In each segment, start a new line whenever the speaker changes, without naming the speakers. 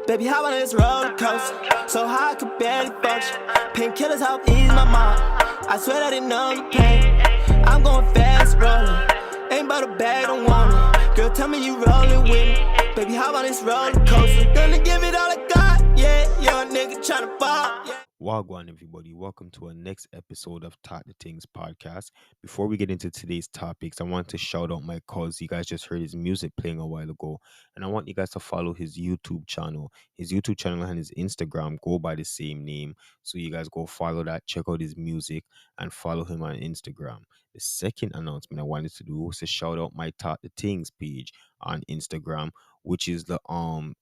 Baby, how on this roller coaster? So high I could barely function. Painkillers help ease my mind. I swear that it numb the pain. I'm going fast, rolling. Ain't but a bag, don't want it. Girl, tell me you rolling with me. Baby, how on this roller coaster? Gonna give it all I got, yeah. Young nigga tryna fall, yeah.
Wagwan, everybody. Welcome to our next episode of Talk the Things podcast. Before we get into today's topics, I want to shout out my cuz. You guys just heard his music playing a while ago, and I want you guys to follow his YouTube channel. His YouTube channel and his Instagram go by the same name. So you guys go follow that, check out his music, and follow him on Instagram. The second announcement I wanted to do was to shout out my Talk the Things page on Instagram, which is the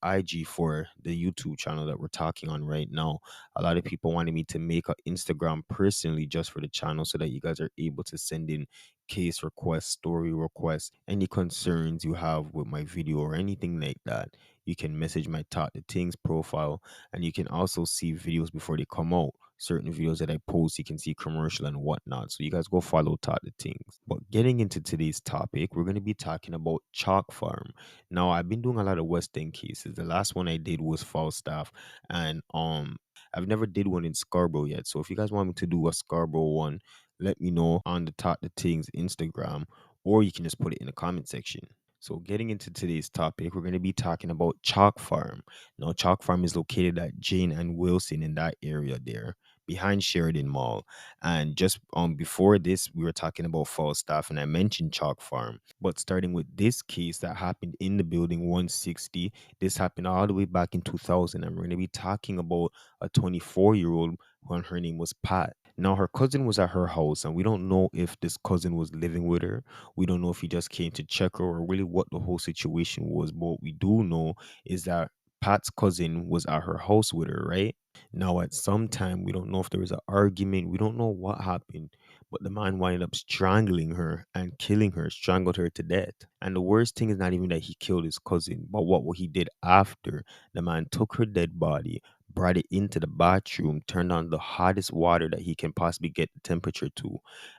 IG for the YouTube channel that we're talking on right now. A lot of people wanted me to make an Instagram personally just for the channel so that you guys are able to send in case requests, story requests, any concerns you have with my video or anything like that. You can message my Talk the Things profile, and you can also see videos before they come out. Certain videos that I post, you can see commercial and whatnot. So you guys go follow Talk the Things. But getting into today's topic, we're going to be talking about ChalkFarm. Now, I've been doing a lot of West End cases. The last one I did was Falstaff, and I've never did one in Scarborough yet. So if you guys want me to do a Scarborough one, let me know on the Talk the Things Instagram, or you can just put it in the comment section. So getting into today's topic, we're going to be talking about Chalk Farm. Now, Chalk Farm is located at Jane and Wilson in that area there, behind Sheridan Mall. And just before this, we were talking about Falstaff, and I mentioned Chalk Farm. But starting with this case that happened in the building 160, this happened all the way back in 2000, and we're going to be talking about a 24-year-old when her name was Pat. Now, her cousin was at her house, and we don't know if this cousin was living with her. We don't know if he just came to check her or really what the whole situation was. But what we do know is that Pat's cousin was at her house with her, right? Now, at some time, we don't know if there was an argument. We don't know what happened, but the man wound up strangling her and killing her, strangled her to death. And the worst thing is not even that he killed his cousin, but what he did after. The man took her dead body, brought it into the bathroom, turned on the hottest water that he can possibly get the temperature to,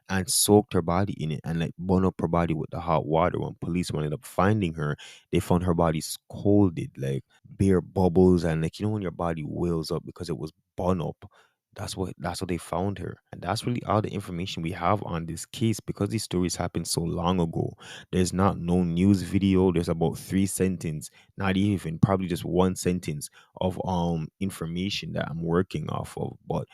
and soaked her body in it and like burned up her body with the hot water. When police ended up finding her, they found her body scalded, like bare bubbles, and like when your body wills up because it was burned up. That's what they found her. And that's really all the information we have on this case because these stories happened so long ago. There's not no news video. There's about 3 sentences, not even probably just 1 sentence of information that I'm working off of. But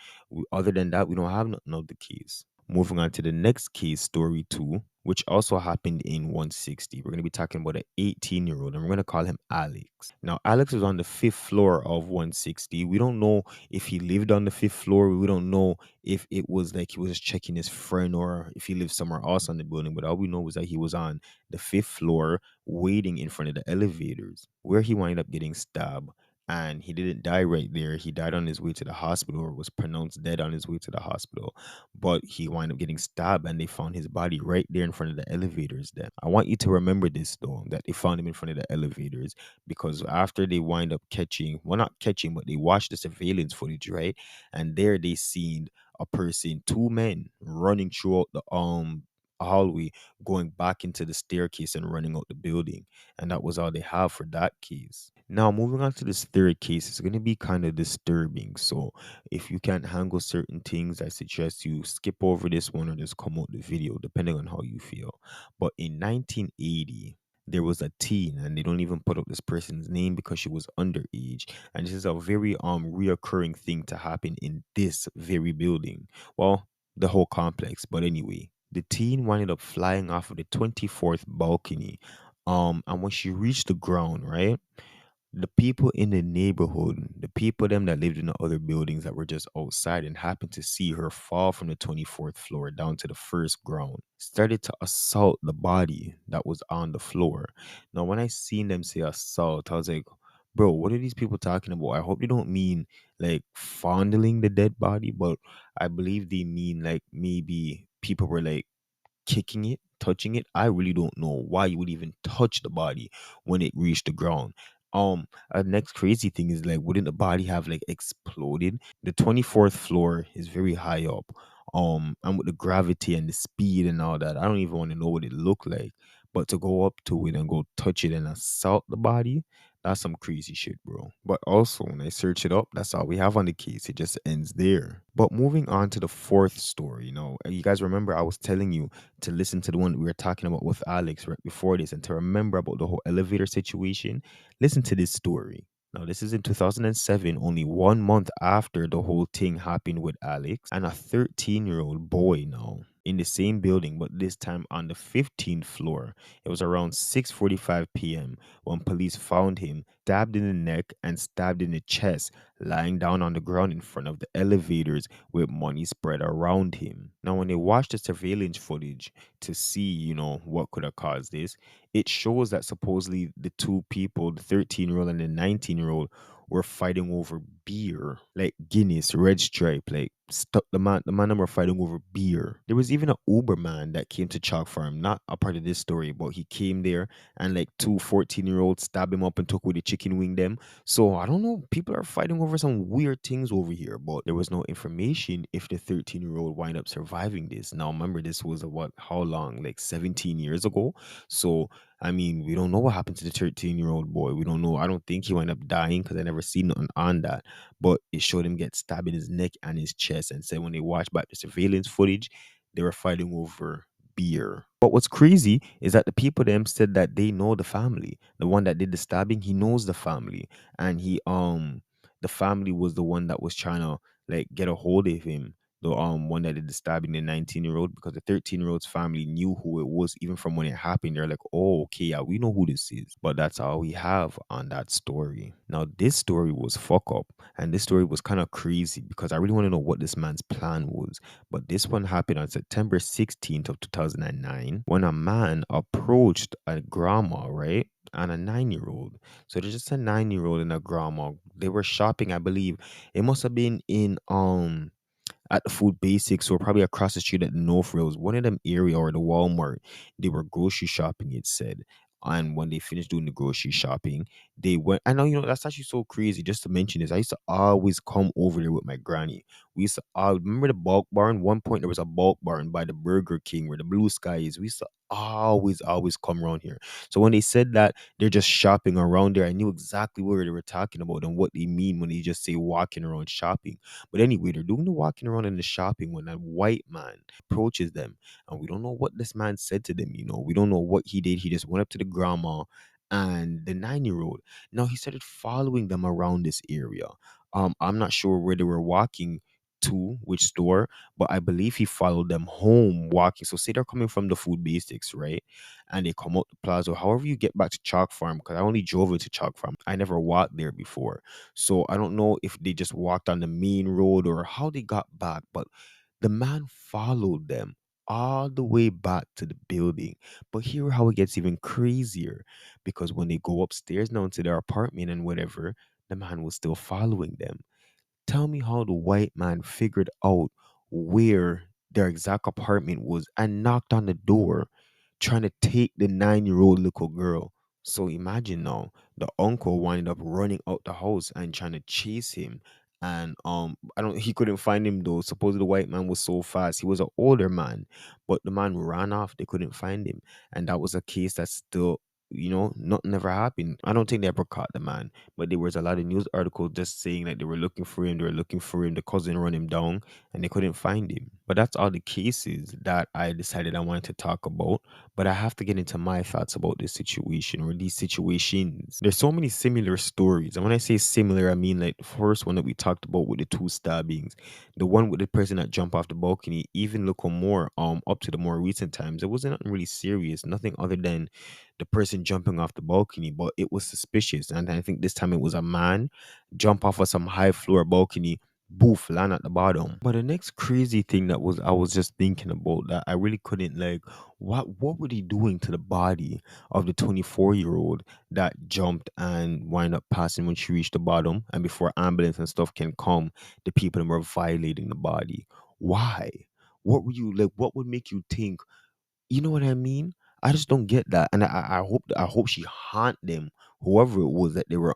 other than that, we don't have nothing of the case. Moving on to the next case, story two, which also happened in 160. We're going to be talking about an 18-year-old, and we're going to call him Alex. Now, Alex was on the fifth floor of 160. We don't know if he lived on the fifth floor. We don't know if it was like he was just checking his friend or if he lived somewhere else on the building. But all we know is that he was on the fifth floor waiting in front of the elevators where he wound up getting stabbed. And he didn't die right there. He died on his way to the hospital or was pronounced dead on his way to the hospital. But he wound up getting stabbed and they found his body right there in front of the elevators. Then I want you to remember this though, that they found him in front of the elevators because after they wind up catching, well, not catching, but they watched the surveillance footage, right? And there they seen a person, two men running throughout the hallway, going back into the staircase and running out the building. And that was all they have for that case. Now, moving on to this third case, it's going to be kind of disturbing. So, if you can't handle certain things, I suggest you skip over this one or just come out the video, depending on how you feel. But in 1980, there was a teen, and they don't even put up this person's name because she was underage. And this is a very reoccurring thing to happen in this very building. Well, the whole complex. But anyway, the teen wound up flying off of the 24th balcony. And when she reached the ground, right? The people in the neighborhood, the people them that lived in the other buildings that were just outside and happened to see her fall from the 24th floor down to the first ground, started to assault the body that was on the floor. Now, when I seen them say assault, I was like, bro, what are these people talking about? I hope they don't mean like fondling the dead body, but I believe they mean like maybe people were like kicking it, touching it. I really don't know why you would even touch the body when it reached the ground. Next crazy thing is like, wouldn't the body have like exploded? The 24th floor is very high up. And with the gravity and the speed and all that, I don't even want to know what it looked like. But to go up to it and go touch it and assault the body, That's some crazy shit, bro. But also, when I search it up, that's all we have on the case. It just ends there. But moving on to the fourth story, you guys remember I was telling you to listen to the one we were talking about with Alex right before this and to remember about the whole elevator situation. Listen to this story. Now, this is in 2007, only 1 month after the whole thing happened with Alex and a 13-year-old boy now in the same building, but this time on the 15th floor. It was around 6:45 p.m. when police found him stabbed in the neck and stabbed in the chest, lying down on the ground in front of the elevators with money spread around him. Now, when they watched the surveillance footage to see, what could have caused this, it shows that supposedly the two people, the 13-year-old and the 19-year-old, were fighting over beer, like Guinness, Red Stripe, like stuck the man them were fighting over beer. There was even an Uber man that came to Chalk Farm, not a part of this story, but he came there and like two 14-year-olds stabbed him up and took away the chicken wing them. So I don't know, people are fighting over some weird things over here, but there was no information if the 13-year-old wind up surviving this. Now remember, this was how long? Like 17 years ago. So I mean, we don't know what happened to the 13-year-old boy. We don't know. I don't think he wound up dying because I never seen nothing on that. But it showed him get stabbed in his neck and his chest and said when they watched back the surveillance footage, they were fighting over beer. But what's crazy is that the people them said that they know the family. The one that did the stabbing, he knows the family. And the family was the one that was trying to like get a hold of him, the one that did the stabbing, the 19-year-old, because the 13-year-old's family knew who it was even from when it happened. They're like, oh, okay, yeah, we know who this is. But that's all we have on that story. Now, this story was fuck up, and this story was kind of crazy because I really want to know what this man's plan was. But this one happened on September 16th of 2009 when a man approached a grandma, right? And a 9-year-old. So there's just a 9-year-old and a grandma. They were shopping, I believe. It must have been in at the Food Basics or probably across the street at the North Rails, one of them area or the Walmart. They were grocery shopping, it said. And when they finished doing the grocery shopping, they went. I know, that's actually so crazy. Just to mention this, I used to always come over there with my granny. We used to remember the bulk barn. One point there was a bulk barn by the Burger King where the Blue Sky is. We used to always come around here. So when they said that they're just shopping around there, I knew exactly what they were talking about and what they mean when they just say walking around shopping. But anyway, they're doing the walking around and the shopping when that white man approaches them. And we don't know what this man said to them, We don't know what he did. He just went up to the grandma and the 9-year-old. Now he started following them around this area. I'm not sure where they were walking to, which store, but I believe he followed them home walking. So say they're coming from the Food Basics, right? And they come out the plaza. However you get back to Chalk Farm, because I only drove into Chalk Farm. I never walked there before. So I don't know if they just walked on the main road or how they got back, but the man followed them all the way back to the building. But here how it gets even crazier because when they go upstairs now into their apartment and whatever, the man was still following them. Tell me how the white man figured out where their exact apartment was and knocked on the door trying to take the 9-year-old little girl. So imagine now, the uncle wound up running out the house and trying to chase him. And I don't he couldn't find him though. Supposedly the white man was so fast. He was an older man, but the man ran off. They couldn't find him. And that was a case that's still, nothing ever happened. I don't think they ever caught the man. But there was a lot of news articles just saying that they were looking for him, they were looking for him, the cousin run him down, and they couldn't find him. But that's all the cases that I decided I wanted to talk about. But I have to get into my thoughts about this situation or these situations. There's so many similar stories. And when I say similar, I mean like the first one that we talked about with the two stabbings, the one with the person that jumped off the balcony, even look more up to the more recent times. It wasn't nothing really serious, nothing other than the person jumping off the balcony, but it was suspicious. And I think this time it was a man jump off of some high floor balcony, boof, land at the bottom. But the next crazy thing that was I was just thinking about that I really couldn't like what were they doing to the body of the 24-year-old that jumped and wind up passing when she reached the bottom and before ambulance and stuff can come, the people that were violating the body. Why? What were you like? What would make you think, you know what I mean? I just don't get that, and I hope she haunt them, whoever it was that they were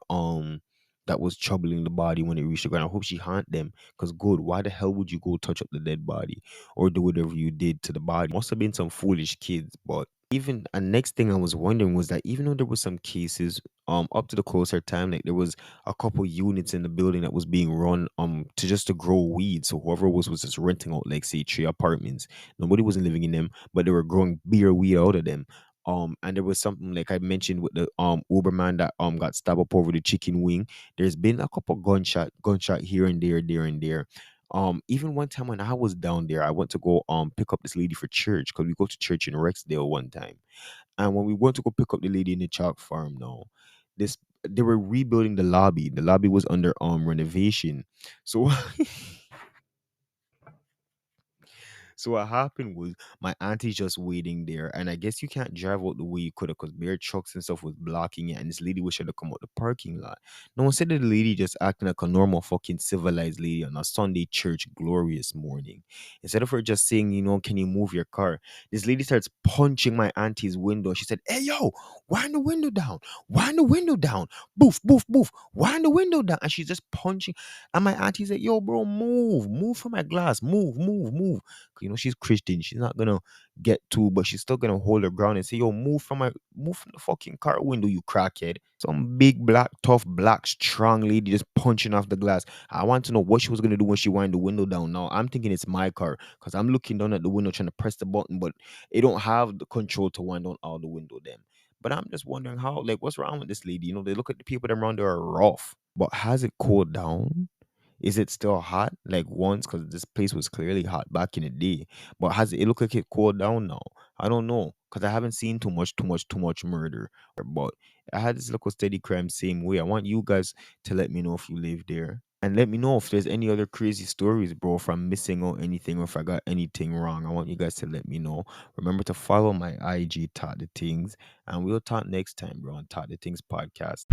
that was troubling the body when it reached the ground. I hope she haunt them, cause good. Why the hell would you go touch up the dead body or do whatever you did to the body? Must have been some foolish kids, but Even a next thing I was wondering was that even though there was some cases up to the closer time, like there was a couple units in the building that was being run to just to grow weed. So whoever was just renting out like say 3 apartments. Nobody wasn't living in them, but they were growing beer weed out of them. And there was something like I mentioned with the Uberman that got stabbed up over the chicken wing. There's been a couple gunshot here and there and there. Even one time when I was down there, I went to go pick up this lady for church because we go to church in Rexdale one time. And when we went to go pick up the lady in the chalk farm now, this they were rebuilding the lobby. The lobby was under renovation. So So what happened was my auntie's just waiting there, and I guess you can't drive out the way you could have because bare trucks and stuff was blocking it, and this lady was trying to come out the parking lot. No one said that the lady just acting like a normal fucking civilized lady on a Sunday church glorious morning. Instead of her just saying, can you move your car? This lady starts punching my auntie's window. She said, "Hey yo, wind the window down, wind the window down, boof, boof, boof, wind the window down." And she's just punching. And my auntie said, "Yo, bro, move from my glass, move, move, move." She's Christian. She's not gonna get to, but she's still gonna hold her ground and say, "Yo, move from the fucking car window, you crackhead." Some big black, tough, black, strong lady just punching off the glass. I want to know what she was gonna do when she wind the window down. Now I'm thinking it's my car because I'm looking down at the window trying to press the button, but it don't have the control to wind down all the window then. But I'm just wondering how, like, what's wrong with this lady? They look at the people that around there are rough, but has it cooled down? Is it still hot like once? Because this place was clearly hot back in the day. But has it look like it cooled down now? I don't know. Because I haven't seen too much murder. But I had this local steady crime same way. I want you guys to let me know if you live there. And let me know if there's any other crazy stories, bro, if I'm missing out anything or if I got anything wrong. I want you guys to let me know. Remember to follow my IG, Talk the Things. And we'll talk next time, bro, on Talk the Things podcast.